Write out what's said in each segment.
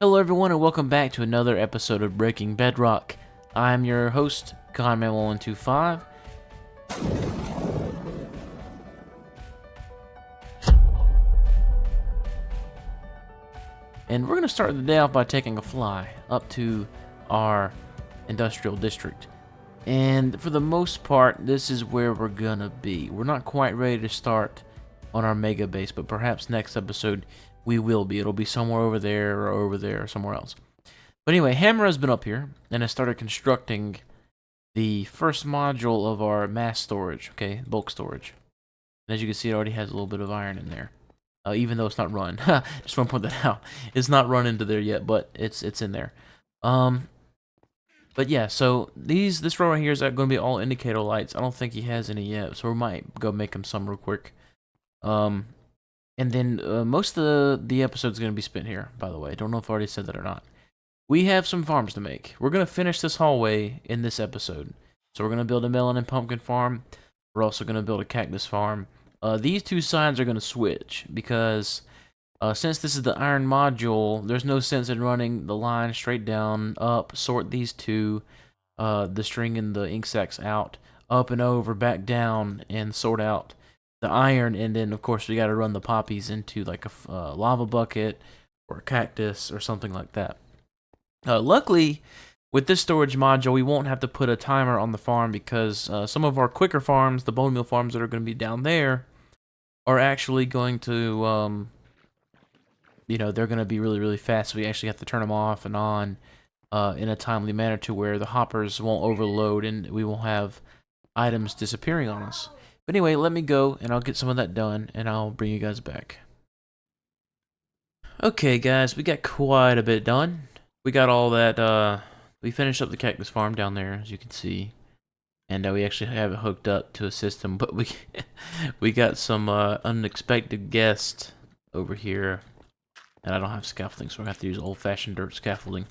Hello everyone and welcome back to another episode of Breaking Bedrock. I'm your host, Conman125. And we're going to start the day off by taking a fly up to our industrial district. And for the most part, this is where we're going to be. We're not quite ready to start on our mega base, but perhaps next episode we will be. It'll be somewhere over there or somewhere else. But anyway, Hammer has been up here and has started constructing the first module of our mass storage, okay, bulk storage. And as you can see, it already has a little bit of iron in there, even though it's not run. Just want to point that out. It's not run into there yet, but it's in there. But yeah, so this row right here is going to be all indicator lights. I don't think he has any yet, so we might go make him some real quick. And then most of the episode is going to be spent here, by the way. I don't know if I already said that or not. We have some farms to make. We're going to finish this hallway in this episode. So we're going to build a melon and pumpkin farm. We're also going to build a cactus farm. These two sides are going to switch because since this is the iron module, there's no sense in running the line straight down, up, sort these two, the string and the ink sacs out, up and over, back down, and sort out the iron. And then, of course, we got to run the poppies into like a lava bucket or a cactus or something like that. Luckily, with this storage module, we won't have to put a timer on the farm because some of our quicker farms, the bone meal farms that are going to be down there, are actually going to, they're going to be really, really fast. So we actually have to turn them off and on in a timely manner to where the hoppers won't overload and we won't have items disappearing on us. But anyway, let me go and I'll get some of that done and I'll bring you guys back. Okay, guys, we got quite a bit done. We got all that, we finished up the cactus farm down there, as you can see. And we actually have it hooked up to a system, but we got some unexpected guests over here. And I don't have scaffolding, so we're going to have to use old-fashioned dirt scaffolding.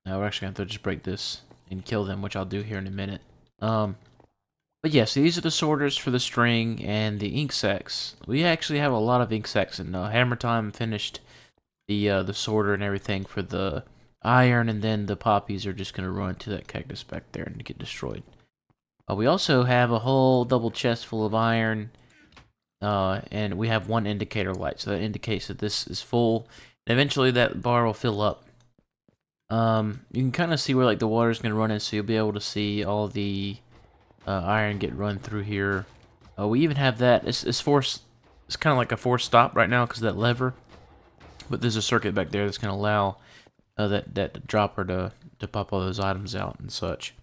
Now we're actually going to have to just break this and kill them, which I'll do here in a minute. But yeah, so these are the sorters for the string and the ink sacs. We actually have a lot of ink sacs, and Hammer Time finished the sorter and everything for the iron, and then the poppies are just going to run to that cactus back there and get destroyed. We also have a whole double chest full of iron, and we have one indicator light, so that indicates that this is full, and eventually that bar will fill up. You can kind of see where like the water is going to run in, so you'll be able to see all the iron get run through here. We even have that, it's kind of like a forced stop right now because of that lever. But there's a circuit back there that's going to allow that dropper to pop all those items out and such.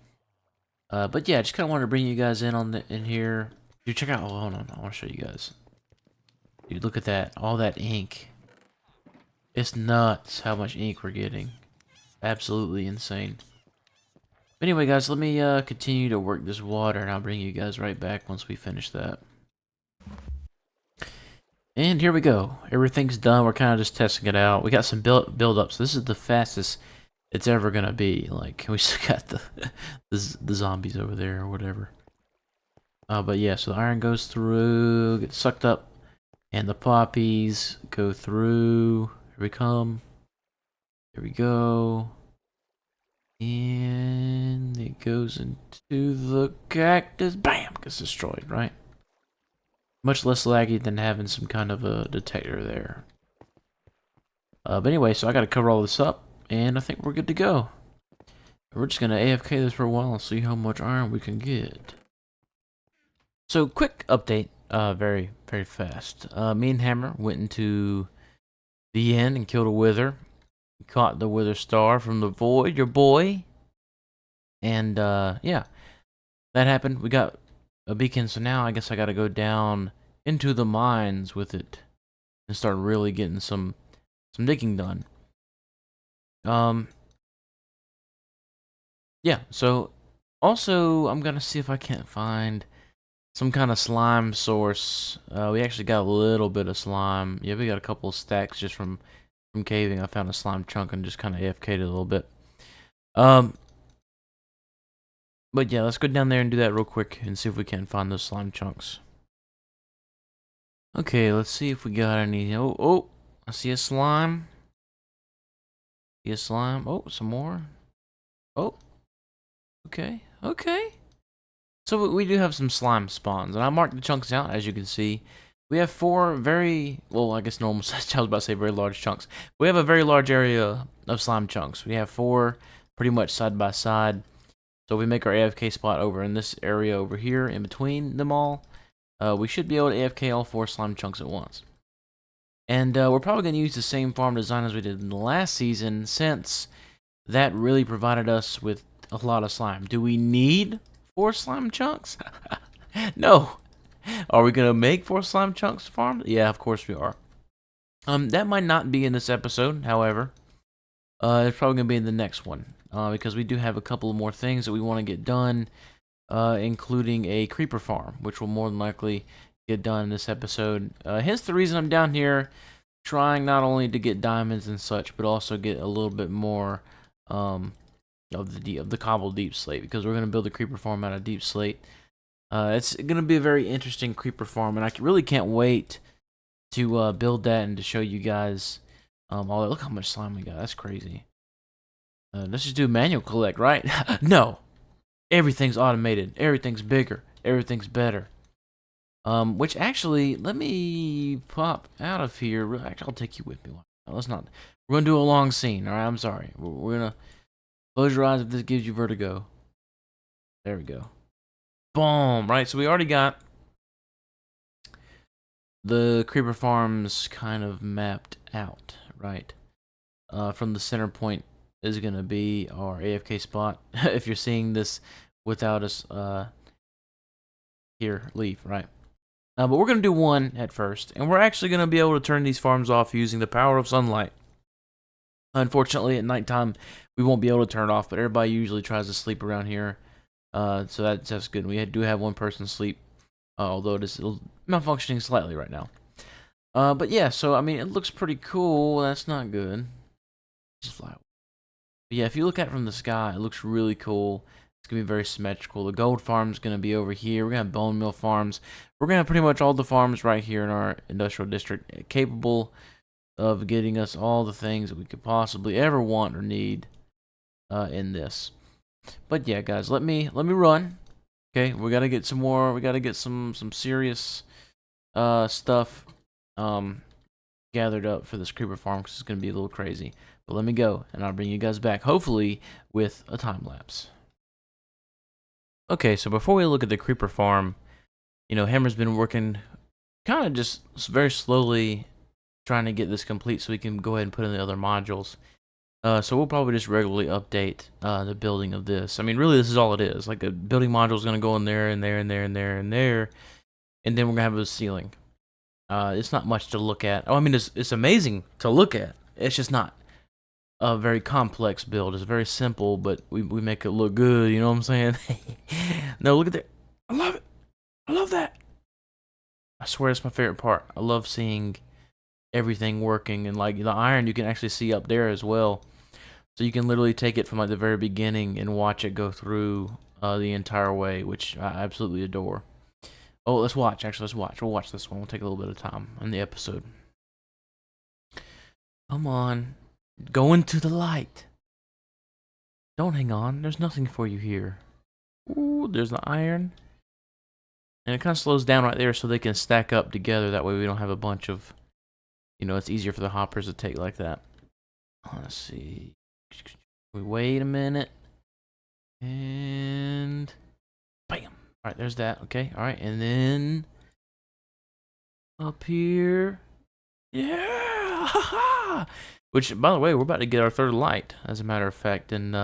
But yeah, I just kind of wanted to bring you guys in here. Dude, check out. Oh, hold on, I want to show you guys. Dude, look at that, all that ink. It's nuts how much ink we're getting. Absolutely insane. But anyway, guys, let me continue to work this water, and I'll bring you guys right back once we finish that. And here we go. Everything's done. We're kind of just testing it out. We got some build-ups. This is the fastest it's ever gonna be. Like, we still got the zombies over there or whatever. But yeah, so the iron goes through, gets sucked up, and the poppies go through. Here we come. Here we go. And it goes into the cactus. Bam! Gets destroyed, right? Much less laggy than having some kind of a detector there. But anyway, so I gotta cover all this up, and I think we're good to go. We're just gonna AFK this for a while and see how much iron we can get. So, quick update, very, very fast. Me and Hammer went into the inn and killed a wither. Caught the wither star from the void, your boy. And, yeah, that happened. We got a beacon, so now I guess I gotta go down into the mines with it and start really getting some digging done. Yeah, so also I'm gonna see if I can't find some kind of slime source. We actually got a little bit of slime. Yeah, we got a couple of stacks just from caving. I found a slime chunk and just kind of AFK'd it a little bit. But yeah, let's go down there and do that real quick and see if we can find those slime chunks. Okay, let's see if we got any. Oh, I see a slime. Be a slime. Oh, some more. Oh, okay, okay. So we do have some slime spawns, and I marked the chunks out, as you can see. We have 4 very, well, I guess normal size, I was about to say very large chunks. We have a very large area of slime chunks. We have 4 pretty much side by side. So we make our AFK spot over in this area over here, in between them all. We should be able to AFK all 4 slime chunks at once. And we're probably going to use the same farm design as we did in the last season, since that really provided us with a lot of slime. Do we need 4 slime chunks? No. Are we going to make 4 slime chunks to farm? Yeah, of course we are. That might not be in this episode, however. It's probably going to be in the next one. Because we do have a couple of more things that we want to get done, including a creeper farm, which will more than likely get done in this episode. Hence the reason I'm down here, trying not only to get diamonds and such, but also get a little bit more of the cobbled deep slate, because we're going to build a creeper farm out of deep slate. It's going to be a very interesting creeper farm, and I really can't wait to build that and to show you guys all that. Look how much slime we got. That's crazy. Let's just do manual collect, right? No. Everything's automated. Everything's bigger. Everything's better. Which actually, let me pop out of here. Actually, I'll take you with me. Let's not. We're going to do a long scene, alright? I'm sorry. We're going to close your eyes if this gives you vertigo. There we go. Boom! Right, so we already got the creeper farms kind of mapped out, right? From the center point is going to be our AFK spot. If you're seeing this without us here, leave, right? But we're going to do one at first, and we're actually going to be able to turn these farms off using the power of sunlight. Unfortunately, at nighttime, we won't be able to turn it off, but everybody usually tries to sleep around here. So that's good. We do have one person sleep, although it is malfunctioning slightly right now. But yeah, so I mean, it looks pretty cool. That's not good. Just fly. But yeah, if you look at it from the sky, it looks really cool. It's gonna be very symmetrical. The gold farm's gonna be over here. We're gonna have bone meal farms. We're gonna have pretty much all the farms right here in our industrial district, capable of getting us all the things that we could possibly ever want or need in this. But yeah, guys, let me run. Okay, we gotta get some more. We gotta get some serious stuff gathered up for this creeper farm, because it's gonna be a little crazy. But let me go, and I'll bring you guys back, hopefully with a time lapse. Okay, so before we look at the creeper farm, you know, Hammer's been working kind of just very slowly trying to get this complete so we can go ahead and put in the other modules. So we'll probably just regularly update the building of this. I mean, really, this is all it is. Like, a building module is going to go in there, and there, and there, and there, and there, and then we're going to have a ceiling. It's not much to look at. Oh, I mean, it's amazing to look at. It's just not a very complex build. It's very simple, but we make it look good, you know what I'm saying? No, look at that. I love it. I love that. I swear it's my favorite part. I love seeing everything working, and like the iron you can actually see up there as well. So you can literally take it from like the very beginning and watch it go through the entire way, which I absolutely adore. Oh, let's watch. Actually, let's watch. We'll watch this one. We'll take a little bit of time on the episode. Come on. Go into the light. Don't hang on. There's nothing for you here. Ooh, there's the iron. And it kind of slows down right there so they can stack up together. That way we don't have a bunch of, you know, it's easier for the hoppers to take like that. Let's see. We wait a minute. And bam. Alright, there's that. Okay, alright. And then up here. Yeah! Which, by the way, we're about to get our third light, as a matter of fact. And,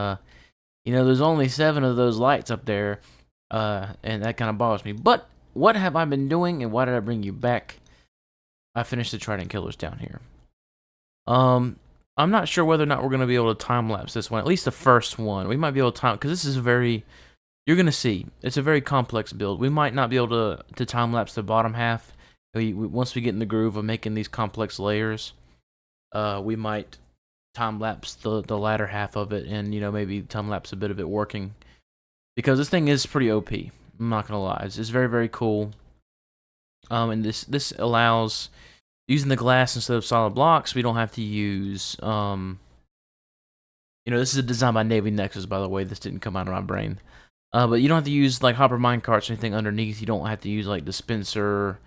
you know, there's only 7 of those lights up there. And that kind of bothers me. But what have I been doing, and why did I bring you back? I finished the Trident Killers down here. I'm not sure whether or not we're going to be able to time-lapse this one. At least the first one. We might be able to time... Because this is a very... You're going to see. It's a very complex build. We might not be able to time-lapse the bottom half. Once we get in the groove of making these complex layers, we might time-lapse the latter half of it. And, you know, maybe time-lapse a bit of it working. Because this thing is pretty OP. I'm not going to lie. It's very, very cool. And this allows... Using the glass instead of solid blocks, we don't have to use You know, this is a design by Navy Nexus, by the way. This didn't come out of my brain. But you don't have to use like hopper mine carts or anything underneath. You don't have to use like dispenser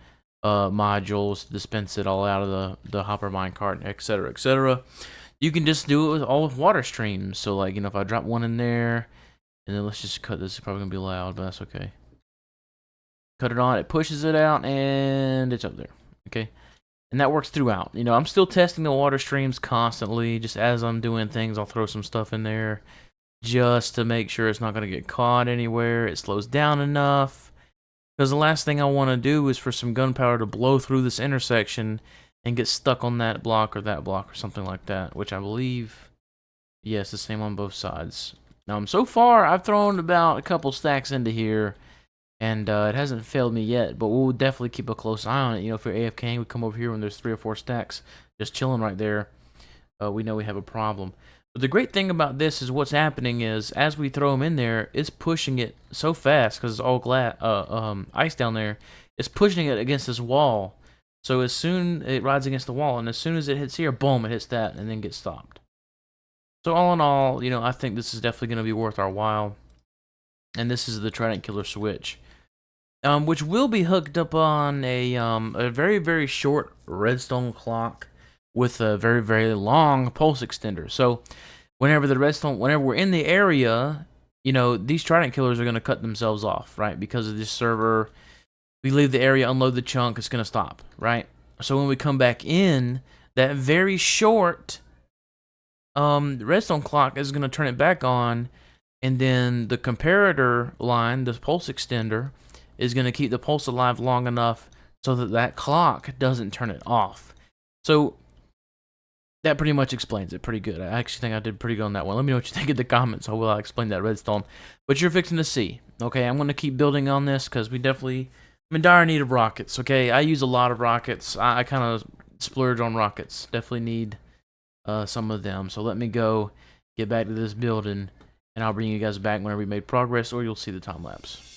modules to dispense it all out of the hopper mine cart, etc., etc. You can just do it with all with water streams. So like, you know, if I drop one in there, and then let's just cut this. It's probably gonna be loud, but that's okay. Cut it on, it pushes it out, and it's up there. Okay, and that works throughout. You know, I'm still testing the water streams constantly. Just as I'm doing things, I'll throw some stuff in there just to make sure it's not gonna get caught anywhere. It slows down enough. Because the last thing I want to do is for some gunpowder to blow through this intersection and get stuck on that block or something like that, which I believe, yes, the same on both sides. Now, so far, I've thrown about a couple stacks into here, and it hasn't failed me yet, but we'll definitely keep a close eye on it. You know, if you're AFKing, we come over here when there's 3 or 4 stacks just chilling right there, we know we have a problem. But the great thing about this is what's happening is, as we throw them in there, it's pushing it so fast, because it's all ice down there, it's pushing it against this wall. So as soon it rides against the wall, and as soon as it hits here, boom, it hits that, and then gets stopped. So all in all, you know, I think this is definitely going to be worth our while. And this is the Trident Killer switch, which will be hooked up on a very, very short redstone clock with a very, very long pulse extender. So whenever we're in the area, you know, these Trident Killers are going to cut themselves off, right? Because of this server, we leave the area, unload the chunk, it's going to stop, right? So when we come back in, that very short redstone clock is going to turn it back on, and then the comparator line, the pulse extender, is going to keep the pulse alive long enough so that that clock doesn't turn it off. So that pretty much explains it pretty good. I actually think I did pretty good on that one. Let me know what you think in the comments. I will explain that redstone. But you're fixing to see. Okay, I'm going to keep building on this because I'm in dire need of rockets. Okay, I use a lot of rockets. I kind of splurge on rockets. Definitely need some of them. So let me go get back to this building, and I'll bring you guys back whenever we made progress, or you'll see the time lapse.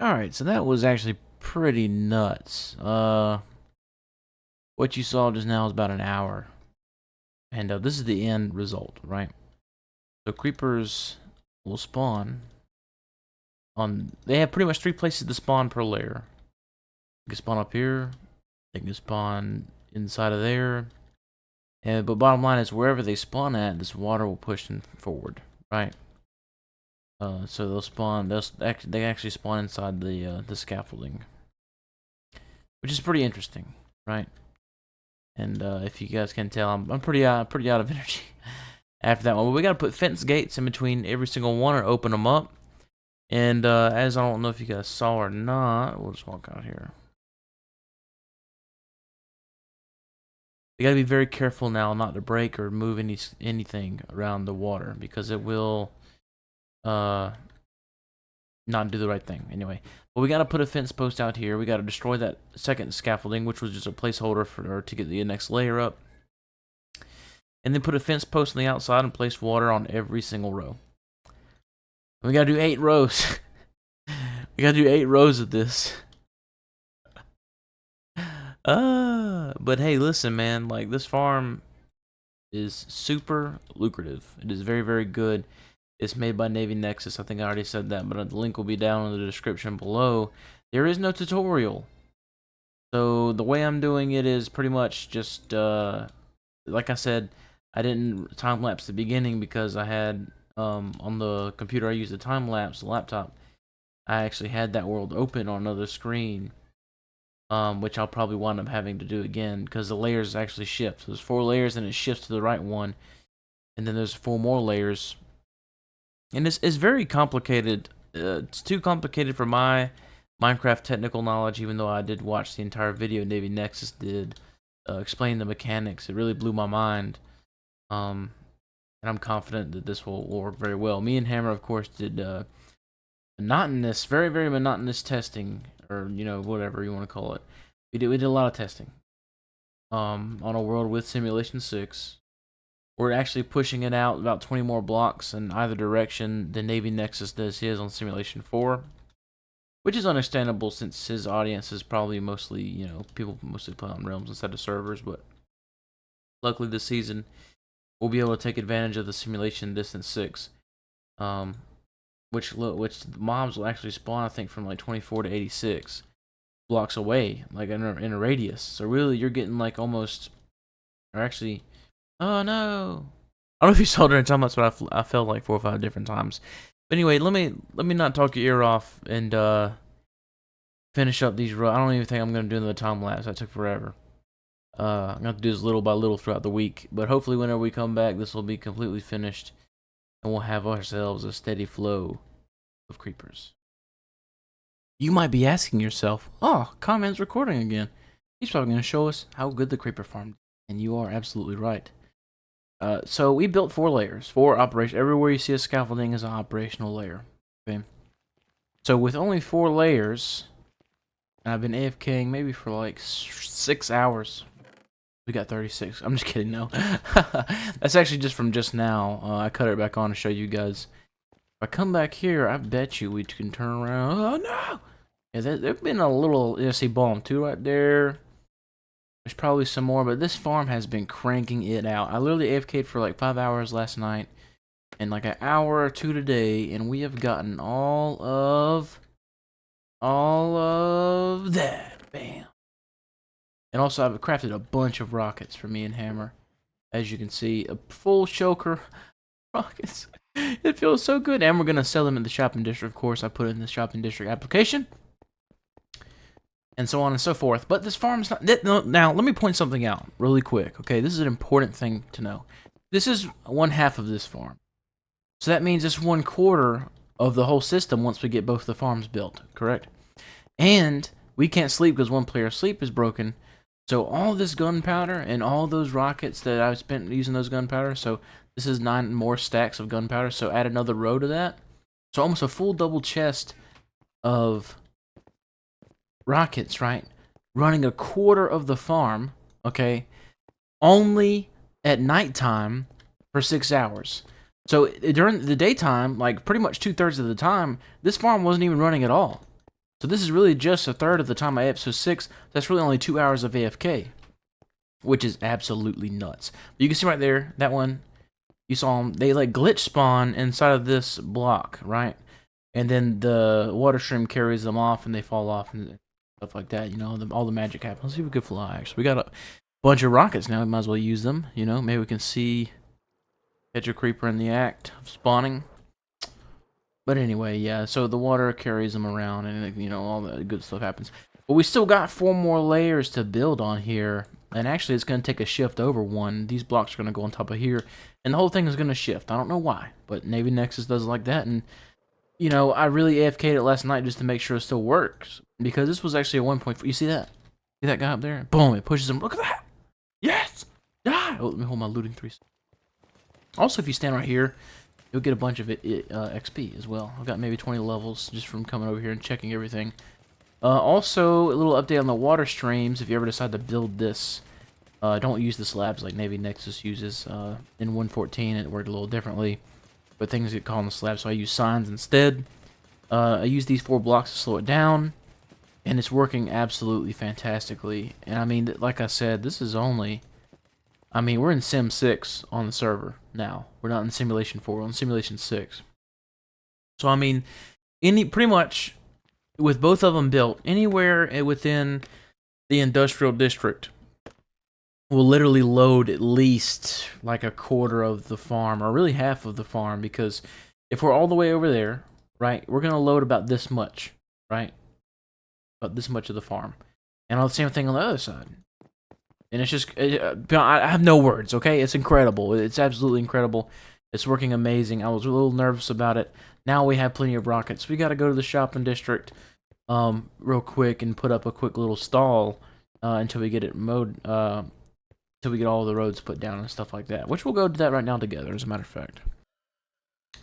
Alright, so that was actually pretty nuts. What you saw just now is about an hour. And this is the end result, right? So creepers will spawn on... They have pretty much 3 places to spawn per layer. They can spawn up here. They can spawn inside of there. But bottom line is, wherever they spawn at, this water will push them forward, right? So they'll spawn. They actually spawn inside the scaffolding, which is pretty interesting, right? And if you guys can tell, I'm pretty out of energy after that one. But we gotta put fence gates in between every single one or open them up. And as I don't know if you guys saw or not, we'll just walk out here. We gotta be very careful now not to break or move anything around the water, because it will not do the right thing. Anyway, but we got to put a fence post out here. We got to destroy that second scaffolding, which was just a placeholder to get the next layer up, and then put a fence post on the outside and place water on every single row. We got to do 8 rows. We got to do 8 rows of this. But hey, listen, man, like, this farm is super lucrative. It is very, very good. It's made by Navy Nexus. I think I already said that, but the link will be down in the description below. There is no tutorial. So the way I'm doing it is pretty much just, like I said, I didn't time-lapse the beginning because I had, on the computer I used the time-lapse, the laptop, I actually had that world open on another screen, which I'll probably wind up having to do again because the layers actually shift. So there's 4 layers and it shifts to the right one, and then there's 4 more layers. And it's very complicated. It's too complicated for my Minecraft technical knowledge, even though I did watch the entire video Navy Nexus did explain the mechanics. It really blew my mind. And I'm confident that this will work very well. Me and Hammer, of course, did monotonous, very, very monotonous testing, or, you know, whatever you want to call it. We did a lot of testing on a world with Simulation 6. We're actually pushing it out about 20 more blocks in either direction than Navy Nexus does his on Simulation 4. Which is understandable since his audience is probably mostly, you know, people mostly play on realms instead of servers. But luckily this season, we'll be able to take advantage of the Simulation Distance 6. Which mobs will actually spawn, I think, from like 24 to 86 blocks away, like in a radius. So really, you're getting like almost, or actually, oh no! I don't know if you saw during time lapse, but I fell like 4 or 5 different times. But anyway, let me not talk your ear off and finish up these. I don't even think I'm gonna do another time lapse. That took forever. I'm gonna have to do this little by little throughout the week. But hopefully, whenever we come back, this will be completely finished, and we'll have ourselves a steady flow of creepers. You might be asking yourself, "Oh, Comment's recording again. He's probably gonna show us how good the creeper farm." And you are absolutely right. So we built 4 layers, 4 operation. Everywhere you see a scaffolding is an operational layer. Okay. So with only 4 layers, and I've been AFKing maybe for like 6 hours. We got 36. I'm just kidding. No, that's actually just from just now. I cut it back on to show you guys. If I come back here, I bet you we can turn around. Oh no! Yeah, there've been a little. You see, bomb 2 right there. There's probably some more, but this farm has been cranking it out. I literally AFK'd for like 5 hours last night, and like an hour or 2 today, and we have gotten all of that. Bam. And also, I've crafted a bunch of rockets for me and Hammer. As you can see, a full choker rockets. It feels so good, and we're gonna sell them in the shopping district. Of course, I put it in the shopping district application. And so on and so forth. But this farm's not... Now, let me point something out really quick, okay? This is an important thing to know. This is 1/2 of this farm. So that means it's 1/4 of the whole system once we get both the farms built, correct? And we can't sleep because one player's sleep is broken. So all this gunpowder and all those rockets that I've spent using those gunpowder, so this is 9 more stacks of gunpowder, so add another row to that. So almost a full double chest of rockets, right? Running 1/4 of the farm, okay? Only at nighttime for 6 hours. So during the daytime, like pretty much 2/3 of the time, this farm wasn't even running at all. So this is really just 1/3 of the time I AFK. So 6, that's really only 2 hours of AFK, which is absolutely nuts. But you can see right there, that one, you saw them, they like glitch spawn inside of this block, right? And then the water stream carries them off and they fall off and stuff like that, you know, all the magic happens. Let's see if we could fly, actually. We got a bunch of rockets now, we might as well use them, you know. Maybe we can see catch a creeper in the act of spawning. But anyway, yeah, so the water carries them around and, you know, all the good stuff happens. But we still got 4 more layers to build on here. And actually, it's going to take a shift over one. These blocks are going to go on top of here. And the whole thing is going to shift. I don't know why, but Navy Nexus does it like that. And, you know, I really AFK'd it last night just to make sure it still works. Because this was actually a 1.4. You see that? See that guy up there? Boom, it pushes him. Look at that. Yes! Die! Oh, let me hold my looting 3. Also, if you stand right here, you'll get a bunch of XP as well. I've got maybe 20 levels just from coming over here and checking everything. Also, a little update on the water streams. If you ever decide to build this, don't use the slabs like Navy Nexus uses. In 1.14, it worked a little differently, but things get caught on the slab, so I use signs instead. I use these 4 blocks to slow it down, and it's working absolutely fantastically. And I mean, like I said, this is only... I mean, we're in Sim 6 on the server now. We're not in Simulation 4, we're on Simulation 6. So I mean, pretty much with both of them built, anywhere within the industrial district will literally load at least like a quarter of the farm, or really half of the farm, because if we're all the way over there, right, we're gonna load about this much, right? About this much of the farm. And all the same thing on the other side. And it's just, I have no words, okay? It's incredible. It's absolutely incredible. It's working amazing. I was a little nervous about it. Now we have plenty of rockets. We got to go to the shopping district real quick and put up a quick little stall until we get it mowed, until we get all the roads put down and stuff like that. Which we'll go to that right now together, as a matter of fact.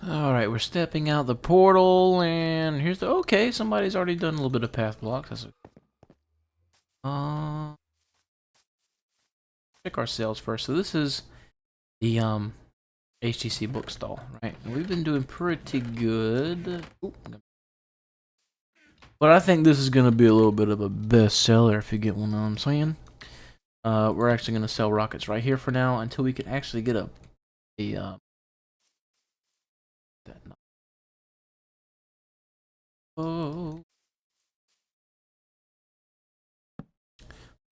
Alright, we're stepping out the portal, and here's the... Okay, somebody's already done a little bit of path blocks. That's check our sales first. So this is the HTC book stall, right? And we've been doing pretty good. Ooh. But I think this is going to be a little bit of a bestseller, if you get what I'm saying. We're actually going to sell rockets right here for now until we can actually get a the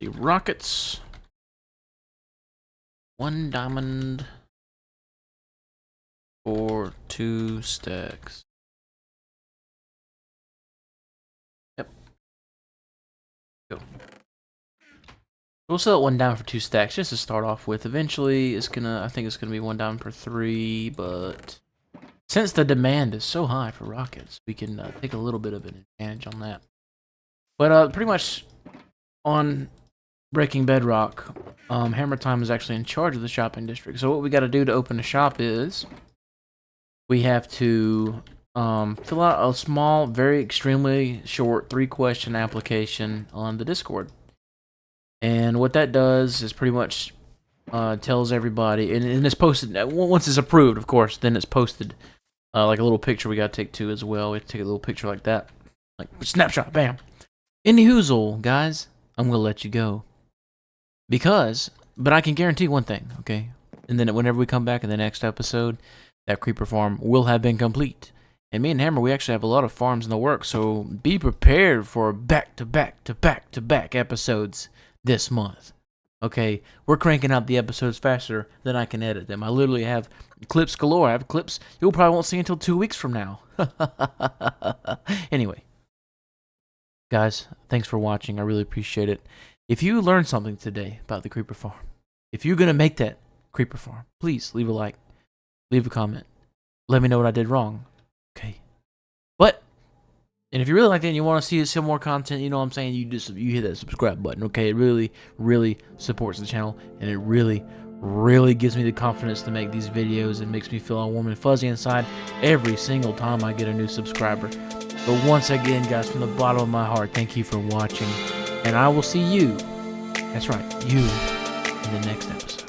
rockets. 1 diamond for 2 stacks. Yep. Go. We'll sell it 1 diamond for 2 stacks just to start off with. Eventually, I think it's gonna be 1 diamond per 3, but since the demand is so high for rockets, we can take a little bit of an advantage on that. But pretty much on Breaking Bedrock, Hammer Time is actually in charge of the shopping district. So what we got to do to open the shop is we have to fill out a small, very extremely short 3-question application on the Discord. And what that does is pretty much tells everybody, and it's posted, once it's approved, of course, then it's posted like a little picture we got to take too as well. We have to take a little picture like that. Like, snapshot, bam. Any hoozle, guys, I'm going to let you go. But I can guarantee one thing, okay? And then whenever we come back in the next episode, that creeper farm will have been complete. And me and Hammer, we actually have a lot of farms in the works, so be prepared for back-to-back episodes this month. Okay, we're cranking out the episodes faster than I can edit them. I literally have clips galore. I have clips you'll probably won't see until 2 weeks from now. Anyway, guys, thanks for watching. I really appreciate it. If you learned something today about the creeper farm, if you're going to make that creeper farm, please leave a like, leave a comment. Let me know what I did wrong. Okay. And if you really like that and you want to see some more content, you know what I'm saying, you hit that subscribe button, okay? It really, really supports the channel, and it really, really gives me the confidence to make these videos and makes me feel all warm and fuzzy inside every single time I get a new subscriber. But once again, guys, from the bottom of my heart, thank you for watching, and I will see you, that's right, you, in the next episode.